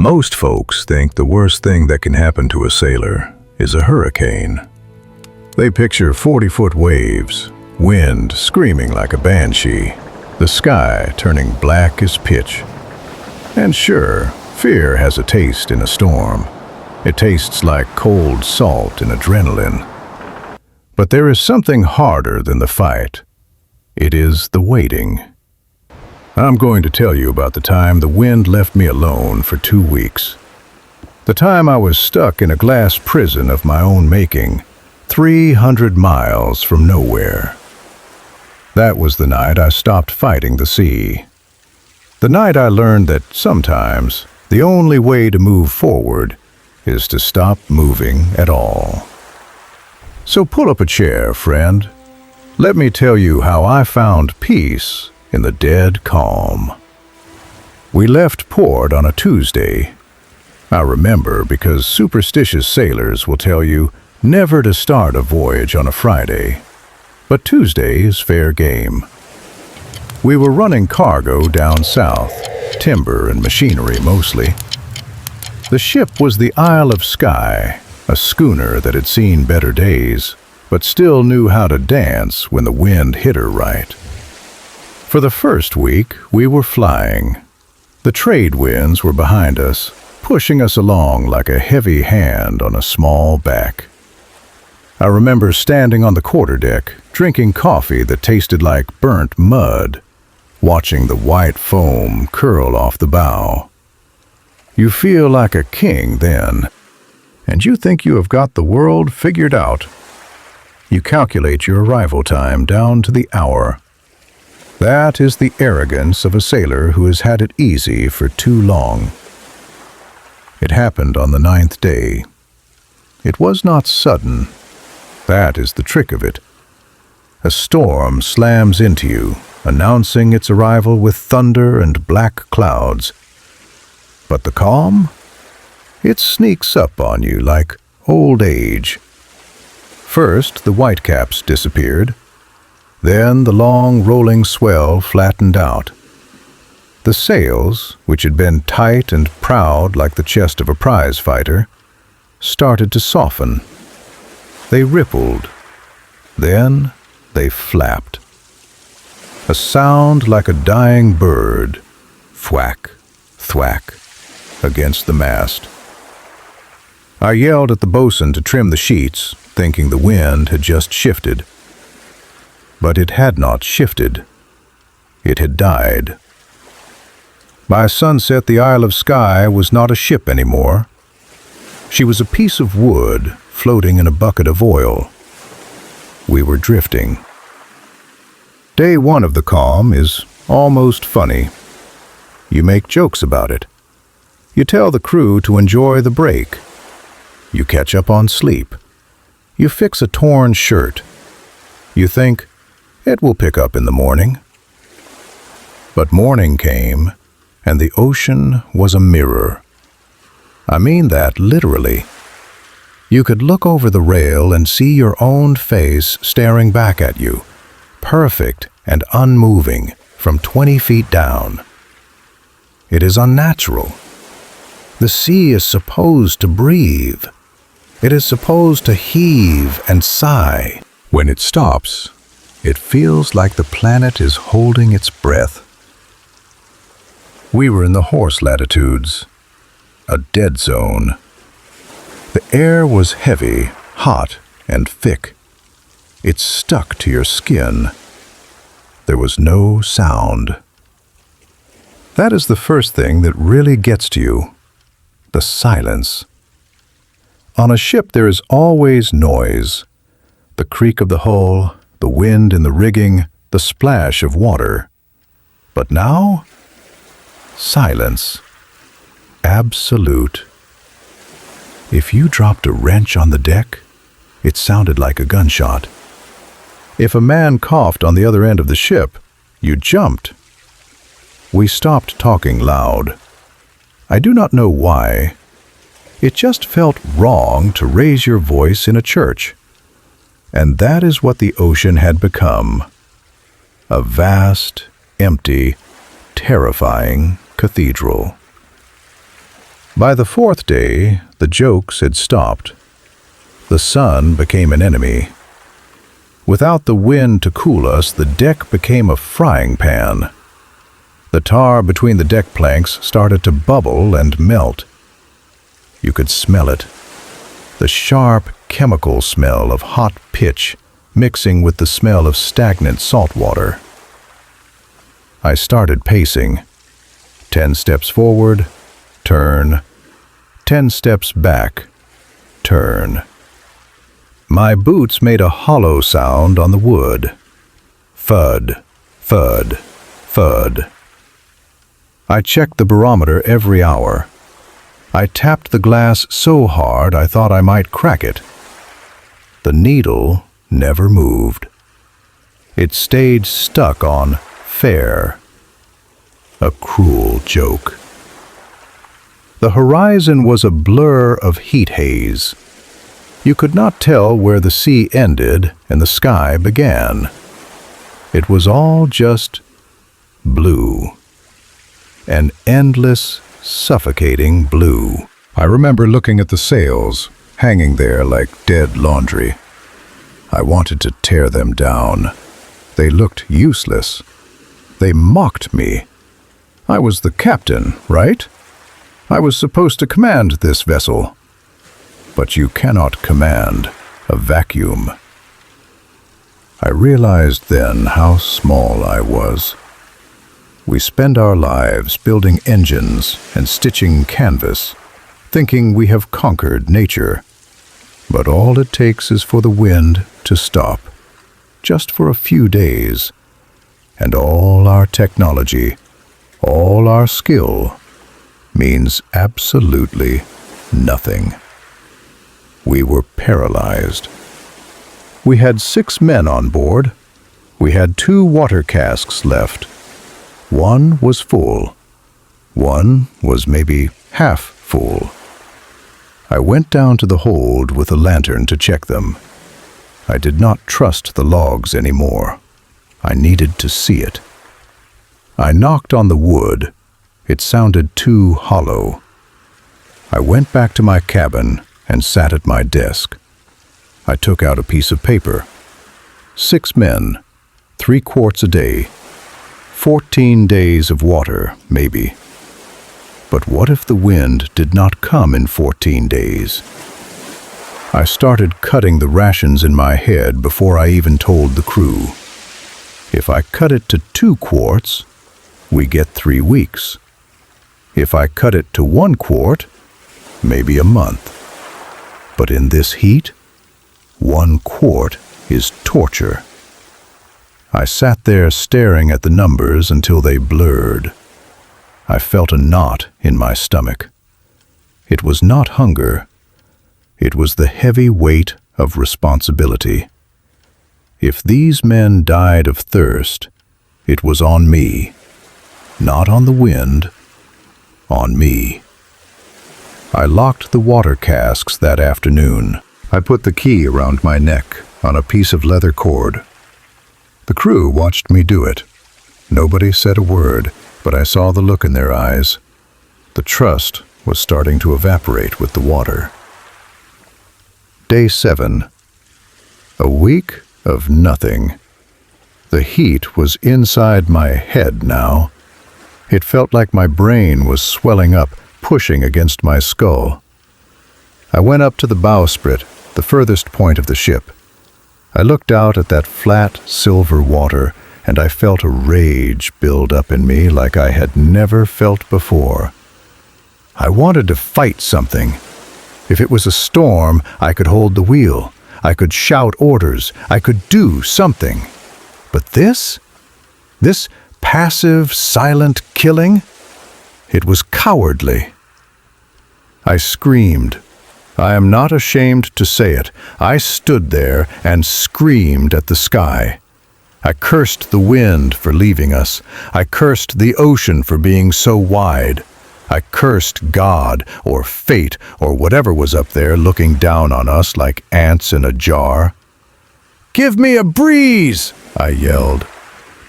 Most folks think the worst thing that can happen to a sailor is a hurricane. They picture 40-foot waves, wind screaming like a banshee, the sky turning black as pitch. And sure, fear has a taste in a storm. It tastes like cold salt and adrenaline. But there is something harder than the fight. It is the waiting. I'm going to tell you about the time the wind left me alone for 2 weeks. The time I was stuck in a glass prison of my own making, 300 miles from nowhere. That was the night I stopped fighting the sea. The night I learned that sometimes the only way to move forward is to stop moving at all. So pull up a chair, friend. Let me tell you how I found peace in the dead calm. We left port on a Tuesday. I remember because superstitious sailors will tell you never to start a voyage on a Friday. But Tuesday is fair game. We were running cargo down south, timber and machinery mostly. The ship was the Isle of Skye, a schooner that had seen better days, but still knew how to dance when the wind hit her right. For the first week, we were flying. The trade winds were behind us, pushing us along like a heavy hand on a small back. I remember standing on the quarterdeck, drinking coffee that tasted like burnt mud, watching the white foam curl off the bow. You feel like a king then, and you think you have got the world figured out. You calculate your arrival time down to the hour. That is the arrogance of a sailor who has had it easy for too long. It happened on the 9th day. It was not sudden. That is the trick of it. A storm slams into you, announcing its arrival with thunder and black clouds. But the calm? It sneaks up on you like old age. First, the whitecaps disappeared. Then the long rolling swell flattened out. The sails, which had been tight and proud like the chest of a prize fighter, started to soften. They rippled. Then they flapped. A sound like a dying bird, thwack, thwack, against the mast. I yelled at the bosun to trim the sheets, thinking the wind had just shifted. But it had not shifted. It had died. By sunset, the Isle of Skye was not a ship anymore. She was a piece of wood floating in a bucket of oil. We were drifting. Day 1 of the calm is almost funny. You make jokes about it. You tell the crew to enjoy the break. You catch up on sleep. You fix a torn shirt. You think, it will pick up in the morning. But morning came, and the ocean was a mirror. I mean that literally. You could look over the rail and see your own face staring back at you, perfect and unmoving from 20 feet down. It is unnatural. The sea is supposed to breathe. It is supposed to heave and sigh. When it stops, it feels like the planet is holding its breath. We were in the horse latitudes, a dead zone. The air was heavy, hot, and thick. It stuck to your skin. There was no sound. That is the first thing that really gets to you, the silence. On a ship there is always noise. The creak of the hull, the wind in the rigging, the splash of water. But now, silence. Absolute. If you dropped a wrench on the deck, it sounded like a gunshot. If a man coughed on the other end of the ship, you jumped. We stopped talking loud. I do not know why. It just felt wrong to raise your voice in a church. And that is what the ocean had become. A vast, empty, terrifying cathedral. By the fourth day, the jokes had stopped. The sun became an enemy. Without the wind to cool us, the deck became a frying pan. The tar between the deck planks started to bubble and melt. You could smell it. The sharp chemical smell of hot pitch mixing with the smell of stagnant salt water. I started pacing. 10 steps forward, turn. 10 steps back, turn. My boots made a hollow sound on the wood. Thud, thud, thud. I checked the barometer every hour. I tapped the glass so hard I thought I might crack it. The needle never moved. It stayed stuck on fair. A cruel joke. The horizon was a blur of heat haze. You could not tell where the sea ended and the sky began. It was all just blue. An endless, suffocating blue. I remember looking at the sails, hanging there like dead laundry. I wanted to tear them down. They looked useless. They mocked me. I was the captain, right? I was supposed to command this vessel. But you cannot command a vacuum. I realized then how small I was. We spend our lives building engines and stitching canvas, thinking we have conquered nature. But all it takes is for the wind to stop, just for a few days, and all our technology, all our skill, means absolutely nothing. We were paralyzed. We had 6 men on board. We had 2 water casks left. One was full. One was maybe half full. I went down to the hold with a lantern to check them. I did not trust the logs anymore. I needed to see it. I knocked on the wood. It sounded too hollow. I went back to my cabin and sat at my desk. I took out a piece of paper. 6 men, 3 quarts a day, 14 days of water, maybe. But what if the wind did not come in 14 days? I started cutting the rations in my head before I even told the crew. If I cut it to 2 quarts, we get 3 weeks. If I cut it to 1 quart, maybe a month. But in this heat, 1 quart is torture. I sat there staring at the numbers until they blurred. I felt a knot in my stomach. It was not hunger. It was the heavy weight of responsibility. If these men died of thirst, it was on me. Not on the wind, on me. I locked the water casks that afternoon. I put the key around my neck on a piece of leather cord. The crew watched me do it. Nobody said a word, but I saw the look in their eyes. The trust was starting to evaporate with the water. Day 7. A week of nothing. The heat was inside my head now. It felt like my brain was swelling up, pushing against my skull. I went up to the bowsprit, the furthest point of the ship. I looked out at that flat, silver water, and I felt a rage build up in me like I had never felt before. I wanted to fight something. If it was a storm, I could hold the wheel. I could shout orders. I could do something. But this passive, silent killing, it was cowardly. I screamed. I am not ashamed to say it. I stood there and screamed at the sky. I cursed the wind for leaving us. I cursed the ocean for being so wide. I cursed God or fate or whatever was up there looking down on us like ants in a jar. "Give me a breeze!" I yelled.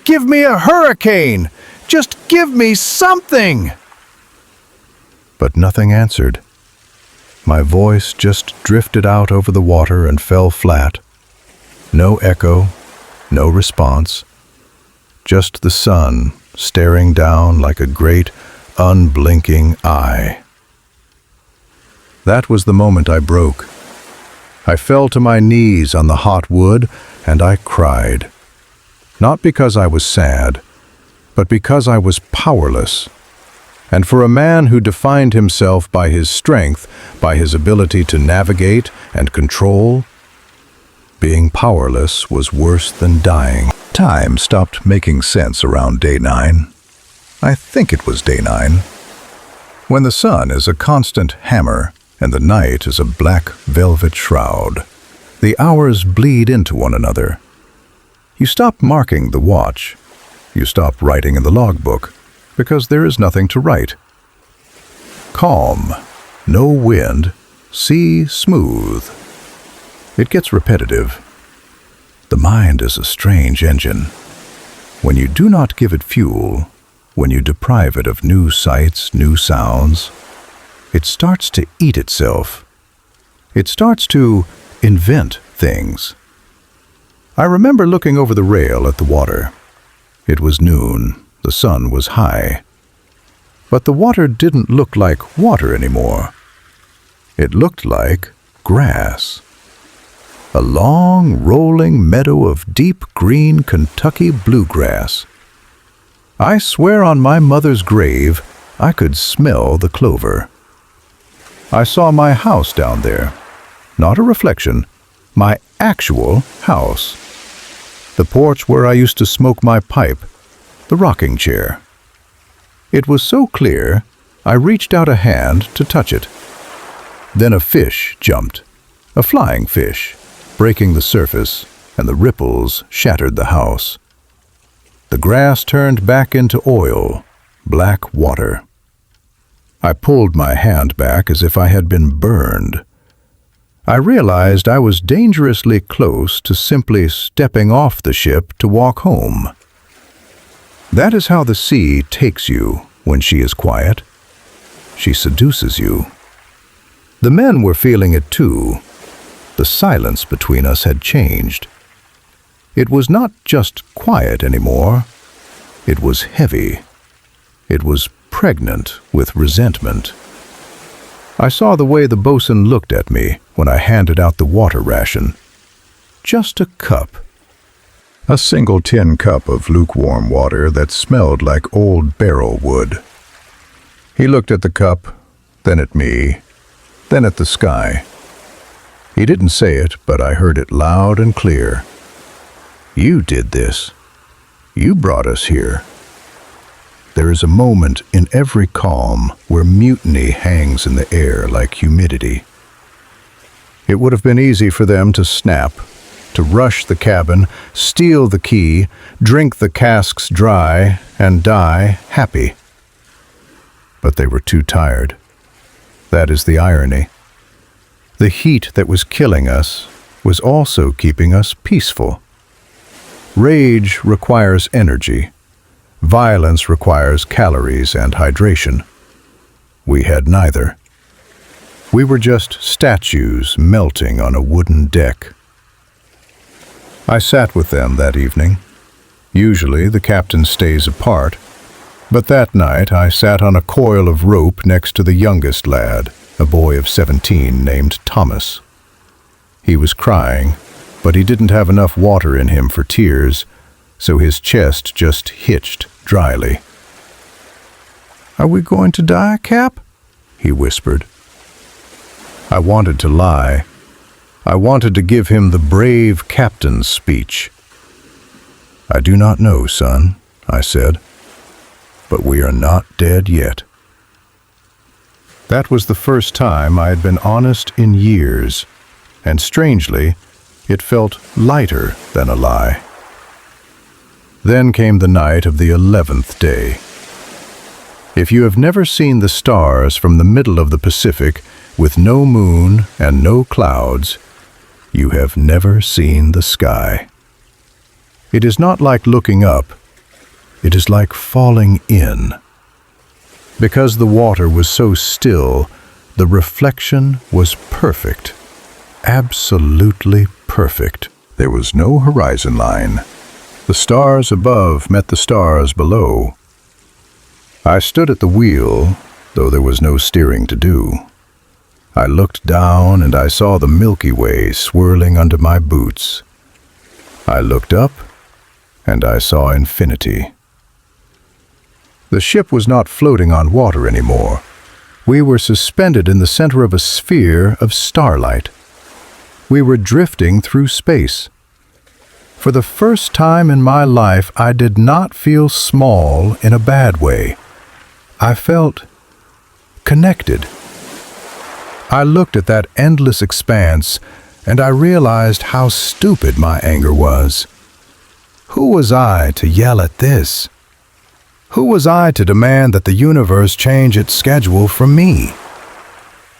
"Give me a hurricane! Just give me something!" but nothing answered. My voice just drifted out over the water and fell flat. No echo, no response. Just the sun staring down like a great, unblinking eye. That was the moment I broke. I fell to my knees on the hot wood and I cried. Not because I was sad, but because I was powerless. And for a man who defined himself by his strength, by his ability to navigate and control, being powerless was worse than dying. Time stopped making sense around day 9. I think it was day 9. When the sun is a constant hammer and the night is a black velvet shroud, the hours bleed into one another. You stop marking the watch. You stop writing in the logbook, because there is nothing to write. Calm, no wind, sea smooth. It gets repetitive. The mind is a strange engine. When you do not give it fuel, when you deprive it of new sights, new sounds, it starts to eat itself. It starts to invent things. I remember looking over the rail at the water. It was noon. The sun was high. But the water didn't look like water anymore. It looked like grass. A long, rolling meadow of deep green Kentucky bluegrass. I swear on my mother's grave, I could smell the clover. I saw my house down there. Not a reflection, my actual house. The porch where I used to smoke my pipe, the rocking chair. It was so clear, I reached out a hand to touch it. Then a fish jumped, a flying fish, breaking the surface, and the ripples shattered the house. The grass turned back into oil, black water. I pulled my hand back as if I had been burned. I realized I was dangerously close to simply stepping off the ship to walk home. That is how the sea takes you when she is quiet. She seduces you. The men were feeling it too. The silence between us had changed. It was not just quiet anymore. It was heavy. It was pregnant with resentment. I saw the way the bosun looked at me when I handed out the water ration. Just a cup. A single tin cup of lukewarm water that smelled like old barrel wood. He looked at the cup, then at me, then at the sky. He didn't say it, but I heard it loud and clear. You did this. You brought us here. There is a moment in every calm where mutiny hangs in the air like humidity. It would have been easy for them to snap, to rush the cabin, steal the key, drink the casks dry, and die happy. But they were too tired. That is the irony. The heat that was killing us was also keeping us peaceful. Rage requires energy. Violence requires calories and hydration. We had neither. We were just statues melting on a wooden deck. I sat with them that evening. Usually the captain stays apart, but that night I sat on a coil of rope next to the youngest lad, a boy of 17 named Thomas. He was crying, but he didn't have enough water in him for tears, so his chest just hitched dryly. "Are we going to die, Cap?" he whispered. I wanted to lie. I wanted to give him the brave captain's speech. "I do not know, son," I said, "but we are not dead yet." That was the first time I had been honest in years, and strangely, it felt lighter than a lie. Then came the night of the 11th day. If you have never seen the stars from the middle of the Pacific with no moon and no clouds, you have never seen the sky. It is not like looking up. It is like falling in. Because the water was so still, the reflection was perfect. Absolutely perfect. There was no horizon line. The stars above met the stars below. I stood at the wheel, though there was no steering to do. I looked down and I saw the Milky Way swirling under my boots. I looked up and I saw infinity. The ship was not floating on water anymore. We were suspended in the center of a sphere of starlight. We were drifting through space. For the first time in my life, I did not feel small in a bad way. I felt connected. I looked at that endless expanse, and I realized how stupid my anger was. Who was I to yell at this? Who was I to demand that the universe change its schedule for me?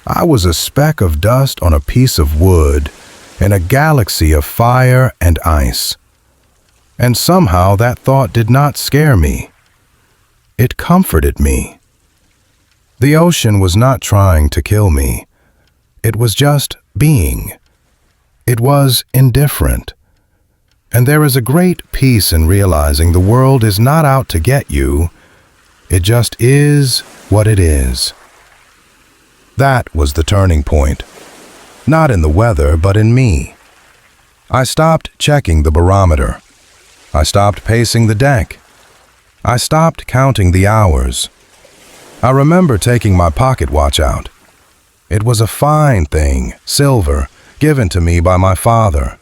I was a speck of dust on a piece of wood in a galaxy of fire and ice. And somehow that thought did not scare me. It comforted me. The ocean was not trying to kill me. It was just being. It was indifferent. And there is a great peace in realizing the world is not out to get you. It just is what it is. That was the turning point. Not in the weather, but in me. I stopped checking the barometer. I stopped pacing the deck. I stopped counting the hours. I remember taking my pocket watch out. It was a fine thing, silver, given to me by my father.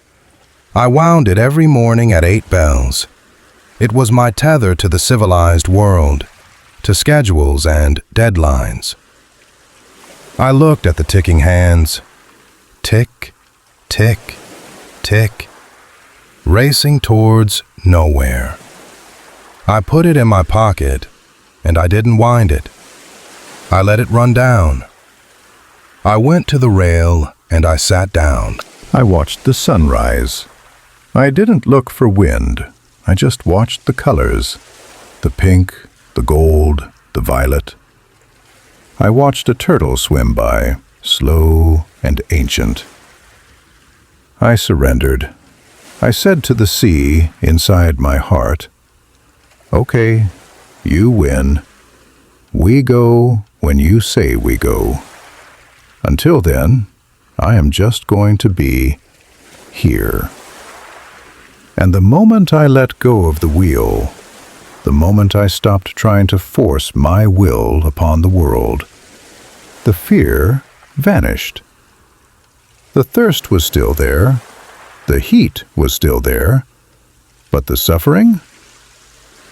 I wound it every morning at 8 bells. It was my tether to the civilized world, to schedules and deadlines. I looked at the ticking hands. Tick, tick, tick, racing towards nowhere. I put it in my pocket, and I didn't wind it. I let it run down. I went to the rail, and I sat down. I watched the sunrise. I didn't look for wind. I just watched the colors. The pink, the gold, the violet. I watched a turtle swim by, slow and ancient. I surrendered. I said to the sea inside my heart, "Okay, you win. We go when you say we go. Until then, I am just going to be here." And the moment I let go of the wheel, the moment I stopped trying to force my will upon the world, the fear vanished. The thirst was still there, the heat was still there, but the suffering?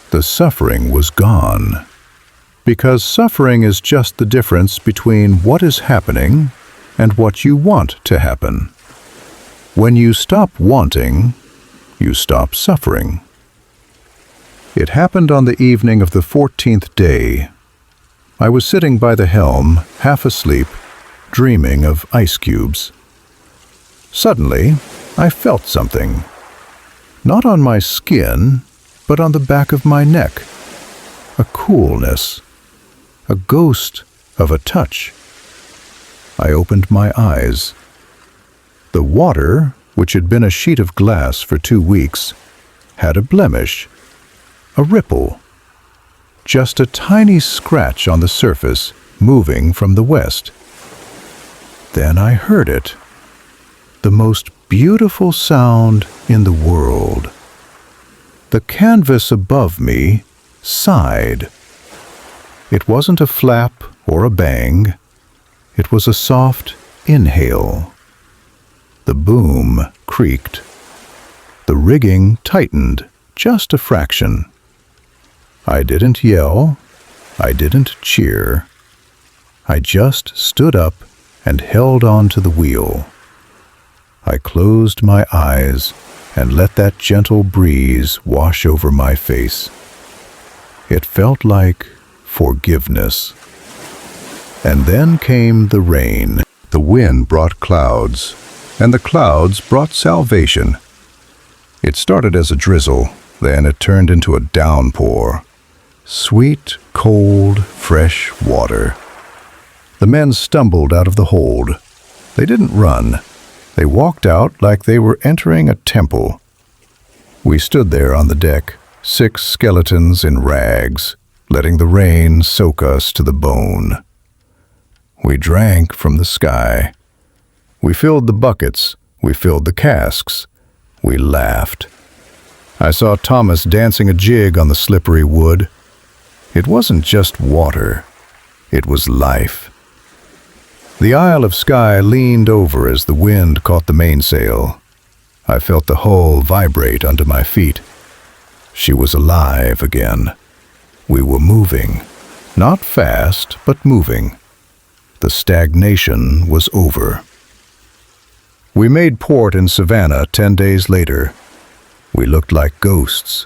The suffering was gone. Because suffering is just the difference between what is happening and what you want to happen. When you stop wanting, you stop suffering. It happened on the evening of the 14th day. I was sitting by the helm, half asleep, dreaming of ice cubes. Suddenly, I felt something. Not on my skin, but on the back of my neck. A coolness. A ghost of a touch. I opened my eyes. The water, which had been a sheet of glass for 2 weeks, had a blemish, a ripple, just a tiny scratch on the surface moving from the west. Then I heard it, the most beautiful sound in the world. The canvas above me sighed. It wasn't a flap or a bang. It was a soft inhale. The boom creaked. The rigging tightened just a fraction. I didn't yell. I didn't cheer. I just stood up and held on to the wheel. I closed my eyes and let that gentle breeze wash over my face. It felt like forgiveness. And then came the rain. The wind brought clouds, and the clouds brought salvation. It started as a drizzle, then it turned into a downpour. Sweet, cold, fresh water. The men stumbled out of the hold. They didn't run. They walked out like they were entering a temple. We stood there on the deck, 6 skeletons in rags, letting the rain soak us to the bone. We drank from the sky. We filled the buckets. We filled the casks. We laughed. I saw Thomas dancing a jig on the slippery wood. It wasn't just water. It was life. The Isle of Skye leaned over as the wind caught the mainsail. I felt the hull vibrate under my feet. She was alive again. We were moving. Not fast, but moving. The stagnation was over. We made port in Savannah 10 days later. We looked like ghosts.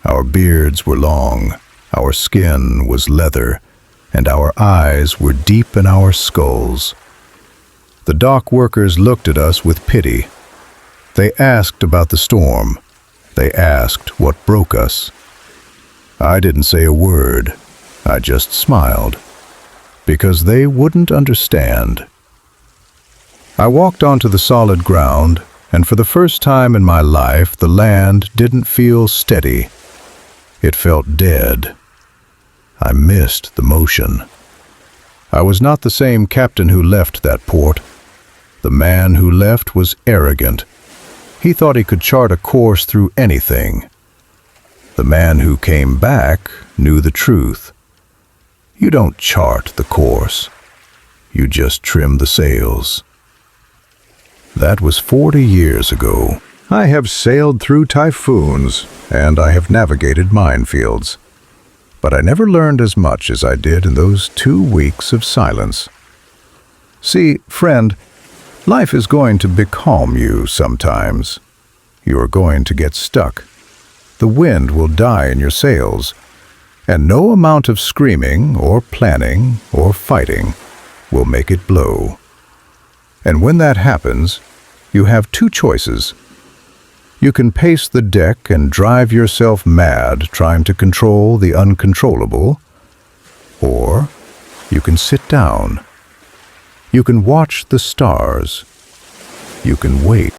Our beards were long, our skin was leather, and our eyes were deep in our skulls. The dock workers looked at us with pity. They asked about the storm. They asked what broke us. I didn't say a word. I just smiled. Because they wouldn't understand. I walked onto the solid ground, and for the first time in my life, the land didn't feel steady. It felt dead. I missed the motion. I was not the same captain who left that port. The man who left was arrogant. He thought he could chart a course through anything. The man who came back knew the truth. You don't chart the course. You just trim the sails. That was 40 years ago. I have sailed through typhoons, and I have navigated minefields. But I never learned as much as I did in those 2 weeks of silence. See, friend, life is going to becalm you sometimes. You are going to get stuck. The wind will die in your sails, and no amount of screaming or planning or fighting will make it blow. And when that happens, you have 2 choices. You can pace the deck and drive yourself mad trying to control the uncontrollable, or you can sit down. You can watch the stars. You can wait.